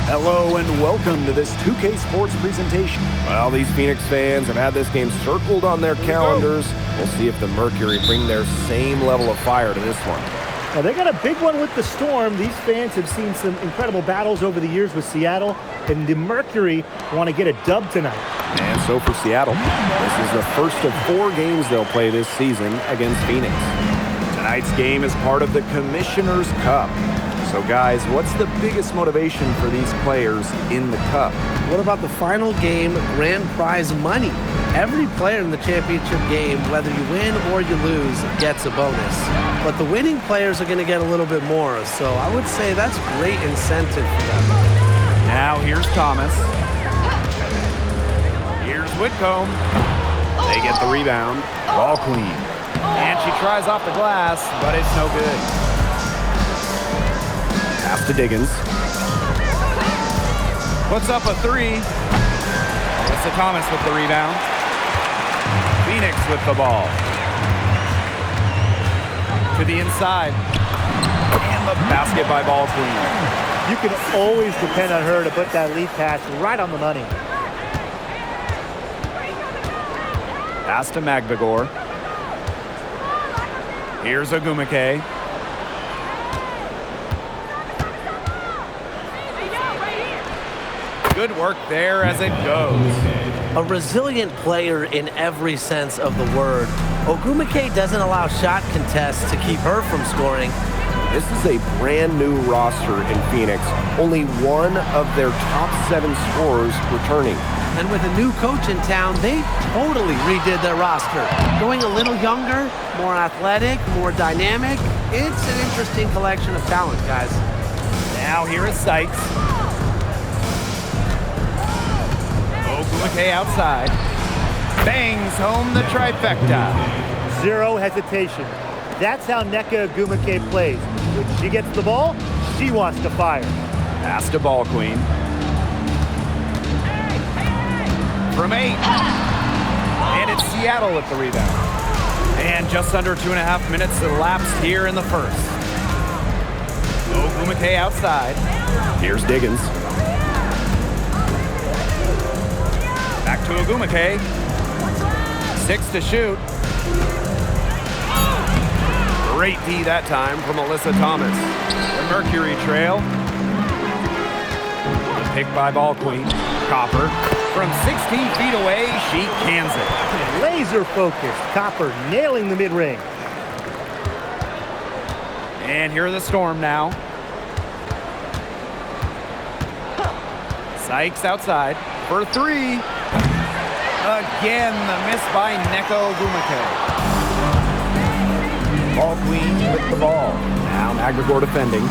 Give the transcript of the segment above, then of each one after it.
Hello and welcome to this 2K Sports presentation. Well, these Phoenix fans have had this game circled on their calendars. We'll see if the Mercury bring their same level of fire to this one. Now, they got a big one with the Storm. These fans have seen some incredible battles over the years with Seattle, and the Mercury want to get a dub tonight. And so for Seattle, this is the first of 4 games they'll play this season against Phoenix. Tonight's game is part of the Commissioner's Cup. So guys, what's the biggest motivation for these players in the Cup? What about the final game grand prize money? Every player in the championship game, whether you win or you lose, gets a bonus. But the winning players are going to get a little bit more, so I would say that's great incentive for them. Now here's Thomas. Here's Whitcomb. They get the rebound. Ball clean. And she tries off the glass, but it's no good. Pass to Diggins. Puts up a 3. Alyssa Thomas with the rebound. Phoenix with the ball. To the inside. And the basket by Ball Queen. You can always depend on her to put that lead pass right on the money. Pass to Magdagor. Here's Ogumake. Good work there as it goes. A resilient player in every sense of the word. Ogumake doesn't allow shot contests to keep her from scoring. This is a brand new roster in Phoenix. Only one of their top 7 scorers returning. And with a new coach in town, they totally redid their roster. Going a little younger, more athletic, more dynamic. It's an interesting collection of talent, guys. Now here is Sykes. Ogumake outside. Bangs home the trifecta. Zero hesitation. That's how Nneka Ogumake plays. When she gets the ball, she wants to fire. Pass to Ball Queen. From 8. And it's Seattle with the rebound. And just under 2.5 minutes elapsed here in the first. Ogumake outside. Here's Diggins. Back to Ogumake. 6 to shoot. Great D that time from Alyssa Thomas. The Mercury trail. The pick by Ball Queen. Copper. From 16 feet away, she cans it. Laser focused. Copper nailing the mid-range. And here are the Storm now. Sykes outside for 3. Again, the miss by Nneka Ogumake. Ball Queen with the ball. Now Magdagor defending.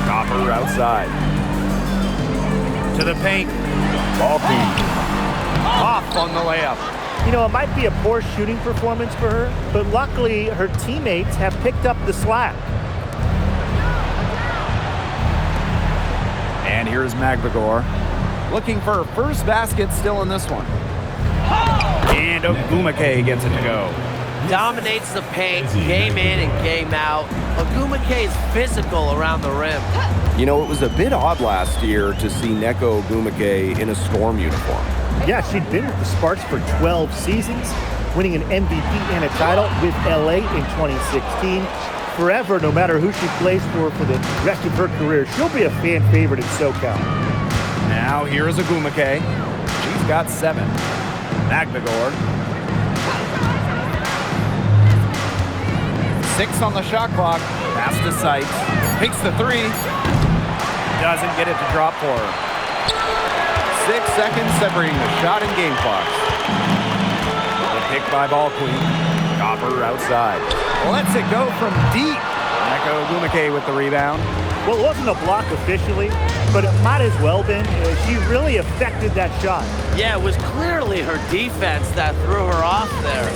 Copper outside. To the paint. Ball Queen. Off on the layup. You know, it might be a poor shooting performance for her, but luckily her teammates have picked up the slack. And here's Magdagor. Looking for her first basket still in this one. And Ogumake gets it to go. Dominates the paint, game in and game out. Ogumake is physical around the rim. You know, it was a bit odd last year to see Nneka Ogumake in a Storm uniform. Yeah, she'd been with the Sparks for 12 seasons, winning an MVP and a title with LA in 2016. Forever, no matter who she plays for the rest of her career, she'll be a fan favorite in SoCal. Now here is Ogumake. She's got 7. Magdagor. 6 on the shot clock. Pass to Sykes. Takes the 3. Doesn't get it to drop for her. 6 seconds separating the shot and game clocks. The pick by Ball Queen. Copper outside. Lets it go from deep. Nneka Ogumake with the rebound. Well, it wasn't a block officially, but it might as well been. She really affected that shot. Yeah, it was clearly her defense that threw her off there.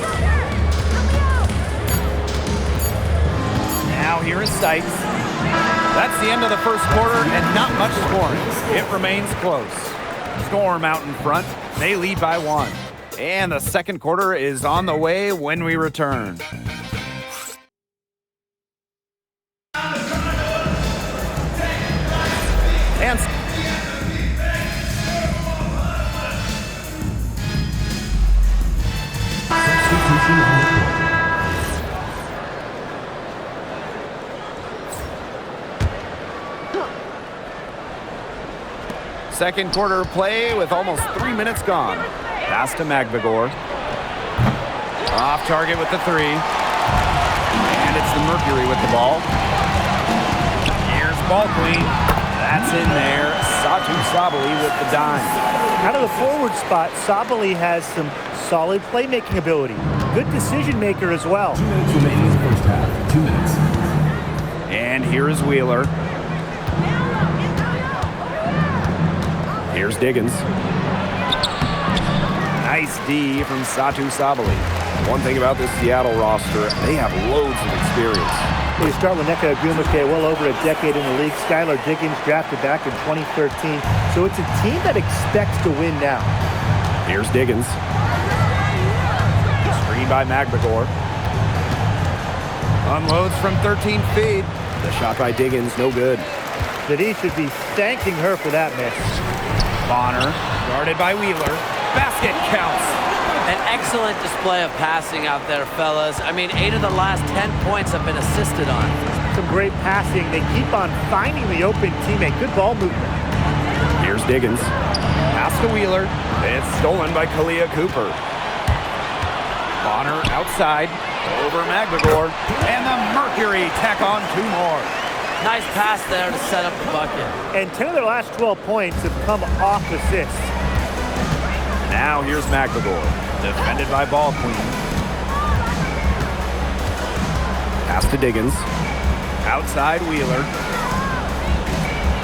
Now here is Sykes. That's the end of the first quarter and not much scoring. It remains close. Storm out in front. They lead by 1. And the second quarter is on the way when we return. second quarter play with almost 3 minutes gone. Pass to Magbagor. Off target with the three. And it's the Mercury with the ball. Here's ball queen. That's in there. Satu Sabali with the dime. Out of the forward spot, Sabali has some solid playmaking ability. Good decision maker as well. 2 minutes remaining in the first half. 2 minutes. And here is Wheeler. Here's Diggins. Nice D from Satu Sabali. One thing about this Seattle roster, they have loads of experience. They start with Nneka Ogwumike, well over a decade in the league. Skylar Diggins drafted back in 2013. So it's a team that expects to win now. Here's Diggins. Screen by Magbagor. Unloads from 13 feet. The shot by Diggins, no good. But he should be thanking her for that miss. Bonner, guarded by Wheeler. Basket counts. An excellent display of passing out there, fellas. I mean, 8 of the last 10 points have been assisted on. Some great passing. They keep on finding the open teammate. Good ball movement. Here's Diggins. Pass to Wheeler. It's stolen by Kalia Cooper. Bonner outside. Over Magbagor. And the Mercury tack on 2 more. Nice pass there to set up the bucket. And 10 of their last 12 points have come off assists. Now here's Magbagor. Defended by Ball Queen. Pass to Diggins. Outside Wheeler.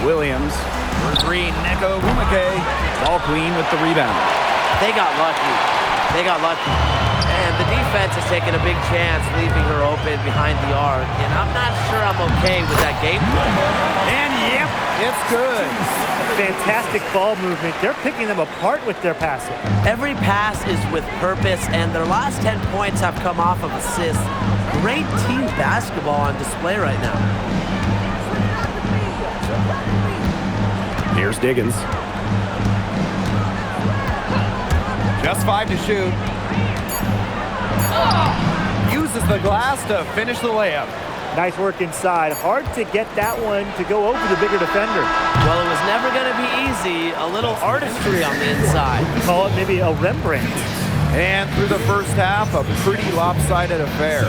Williams. For 3, Nneka Ogwumike. Ball Queen with the rebound. They got lucky. They got lucky. And the defense has taken a big chance leaving her open behind the arc. And I'm not sure I'm okay with that game plan. And yep, it's good. Fantastic ball movement. They're picking them apart with their passing. Every pass is with purpose, and their last 10 points have come off of assists. Great team basketball on display right now. Here's Diggins. Just 5 to shoot. Uses the glass to finish the layup. Nice work inside. Hard to get that one to go over the bigger defender. Well, it was never going to be easy. A little artistry on the inside. Call it maybe a Rembrandt. And through the first half, a pretty lopsided affair.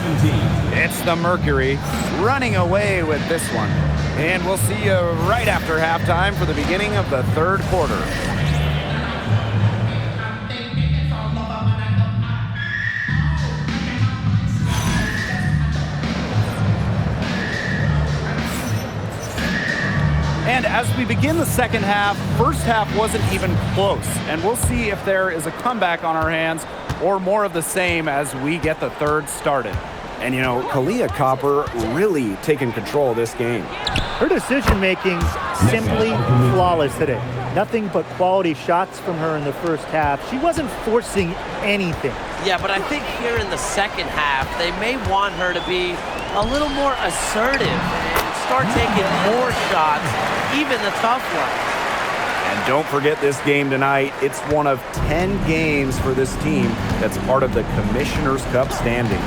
It's the Mercury running away with this one. And we'll see you right after halftime for the beginning of the third quarter. And as we begin the second half, first half wasn't even close. And we'll see if there is a comeback on our hands or more of the same as we get the third started. And you know, Kalia Copper really taking control of this game. Her decision-making's simply flawless today. Nothing but quality shots from her in the first half. She wasn't forcing anything. Yeah, but I think here in the second half, they may want her to be a little more assertive and start taking more shots, even the tough ones. And don't forget this game tonight. It's one of 10 games for this team that's part of the Commissioner's Cup standings.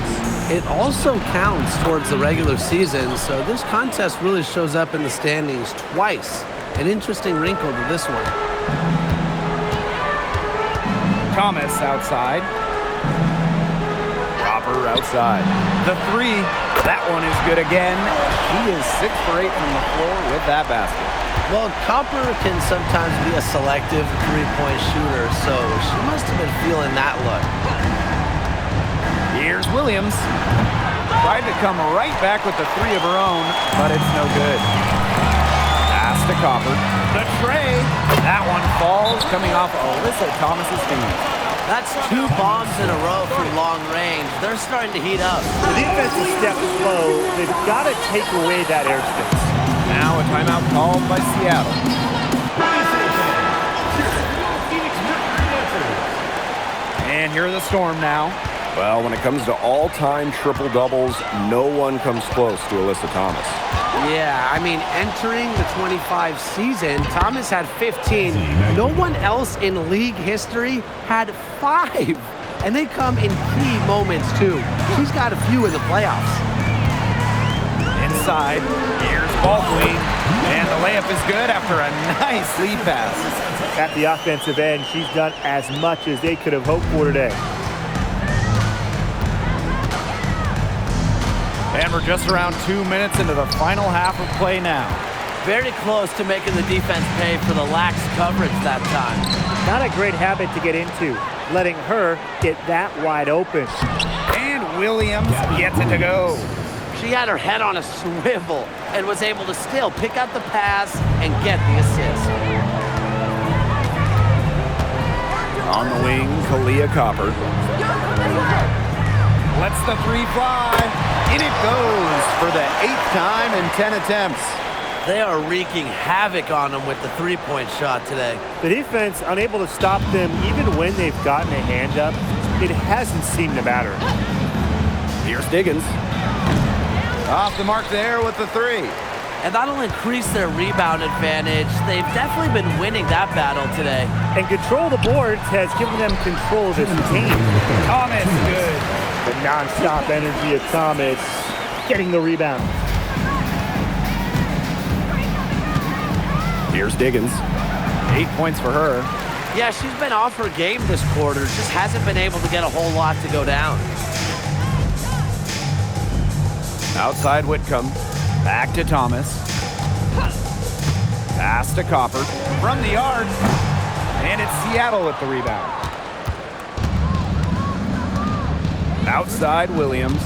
It also counts towards the regular season, so this contest really shows up in the standings twice. An interesting wrinkle to this one. Thomas outside. Copper outside. The 3, that one is good again. She is 6 for 8 from the floor with that basket. Well, Copper can sometimes be a selective three-point shooter, so she must have been feeling that look. Here's Williams. Tried to come right back with the 3 of her own, but it's no good. Pass to Copper. The tray. That one falls, coming off Alyssa Thomas's feet. That's 2 bombs in a row from long range. They're starting to heat up. The defense is stepped slow. They've got to take away that airspace. Now a timeout called by Seattle. And here are the Storm now. Well, when it comes to all-time triple-doubles, no one comes close to Alyssa Thomas. Yeah, I mean, entering the 25 season, Thomas had 15. No one else in league history had 5. And they come in key moments, too. She's got a few in the playoffs. Inside, here's Ball Queen. And the layup is good after a nice lead pass. At the offensive end, she's done as much as they could have hoped for today. And we're just around 2 minutes into the final half of play now. Very close to making the defense pay for the lax coverage that time. Not a great habit to get into, letting her get that wide open. And Williams gets it to go. She had her head on a swivel and was able to still pick up the pass and get the assist. On the wing, Kalia Copper. Lets the three fly. In it goes for the 8th time in 10 attempts. They are wreaking havoc on them with the three-point shot today. The defense unable to stop them even when they've gotten a hand up. It hasn't seemed to matter. Here's Diggins. Off the mark there with the three. And that'll increase their rebound advantage. They've definitely been winning that battle today. And control of the boards has given them control of this team. Thomas, good. The non-stop energy of Thomas getting the rebound. Here's Diggins. 8 points for her. Yeah, she's been off her game this quarter. Just hasn't been able to get a whole lot to go down. Outside Whitcomb. Back to Thomas. Pass to Copper. From the arc. And it's Seattle with the rebound. Outside Williams.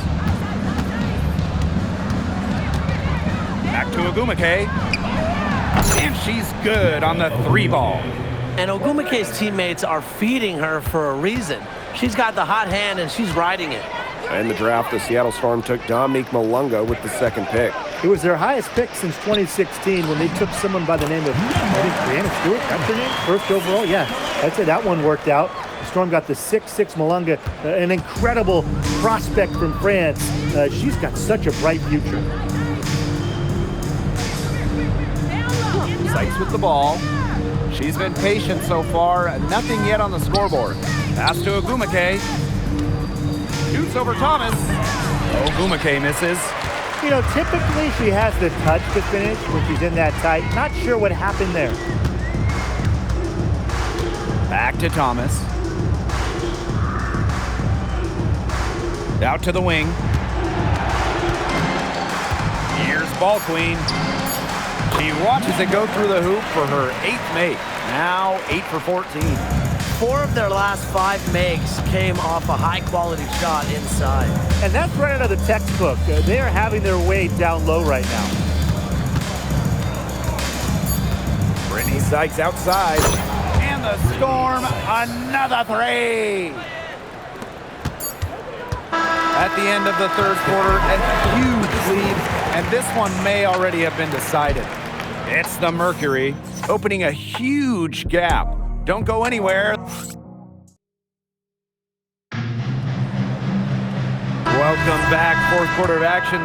Back to Ogumake. And she's good on the three ball. And Ogumake's teammates are feeding her for a reason. She's got the hot hand and she's riding it. In the draft, the Seattle Storm took Dominique Malunga with the 2nd pick. It was their highest pick since 2016 when they took someone by the name of, I think, Brianna Stewart. That's her name? First overall? Yeah, that's it. That one worked out. The Storm got the 6'6" Malunga, an incredible prospect from France. She's got such a bright future. Sykes with the ball. She's been patient so far. Nothing yet on the scoreboard. Pass to Ogumake. Shoots over Thomas. Ogumake misses. You know, typically she has the touch to finish when she's in that tight. Not sure what happened there. Back to Thomas. Out to the wing. Here's Ball Queen. She watches it go through the hoop for her 8th make. Now 8 for 14. 4 of their last 5 makes came off a high-quality shot inside. And that's right out of the textbook. They are having their way down low right now. Brittany Sykes outside. And the Storm, another three. At the end of the 3rd quarter, a huge lead. And this one may already have been decided. It's the Mercury, opening a huge gap. Don't go anywhere. Welcome back, 4th quarter of action.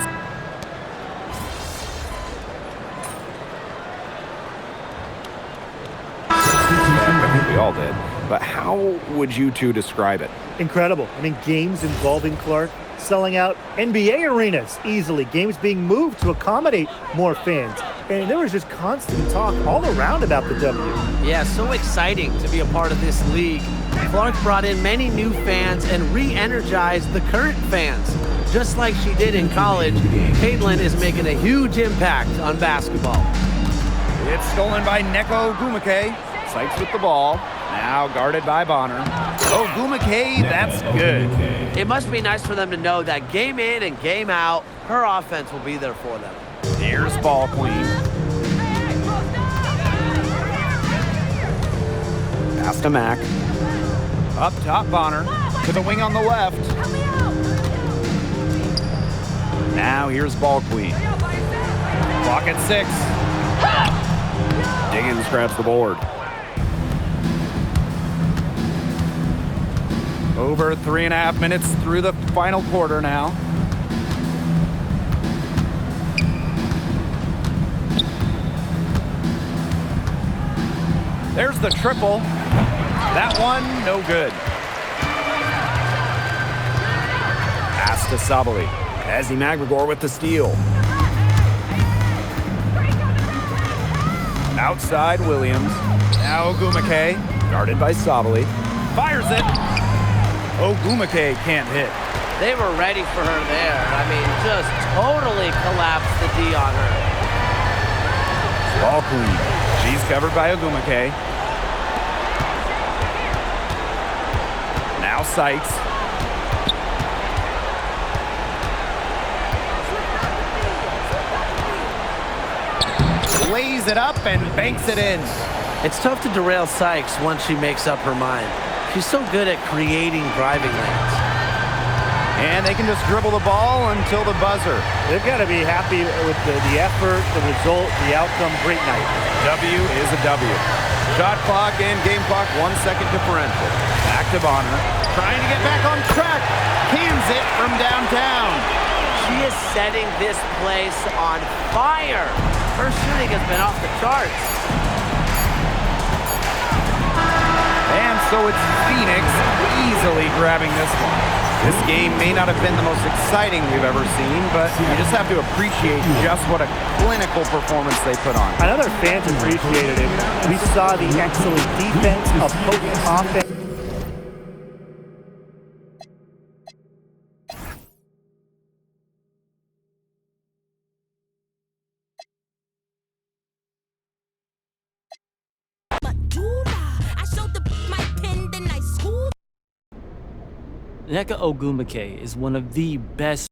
We all did. But how would you two describe it? Incredible. I mean, games involving Clark selling out NBA arenas easily. Games being moved to accommodate more fans. And there was just constant talk all around about the W. Yeah, so exciting to be a part of this league. Clark brought in many new fans and re-energized the current fans. Just like she did in college, Caitlin is making a huge impact on basketball. It's stolen by Neko Ogumake. Sykes with the ball. Now guarded by Bonner. Ogumake, that's good. It must be nice for them to know that game in and game out, her offense will be there for them. Here's Ball Queen. Pass to Mack. Up top, Bonner. To the wing on the left. Now here's Ball Queen. Clock at 6. Diggins grabs the board. Over 3.5 minutes through the final quarter now. There's the triple. That one, no good. Pass to Sabali. Ezzie McGregor with the steal. Outside Williams. Now Ogumake. Guarded by Sabali. Fires it. Ogumake can't hit. They were ready for her there. I mean, just totally collapsed the D on her. Ball queen. She's covered by Ogumake. Now Sykes. Lays it up and banks it in. It's tough to derail Sykes once she makes up her mind. She's so good at creating driving lanes. And they can just dribble the ball until the buzzer. They've got to be happy with the effort, the result, the outcome. Great night. W is a W. Shot clock and game clock, 1 second differential. Back to Bonner. Trying to get back on track. Cans it from downtown. She is setting this place on fire. Her shooting has been off the charts. And so it's Phoenix easily grabbing this one. This game may not have been the most exciting we've ever seen, but you just have to appreciate just what a clinical performance they put on. I know their fans appreciated it. We saw the excellent defense, a potent offense. Nneka Ogumake is one of the best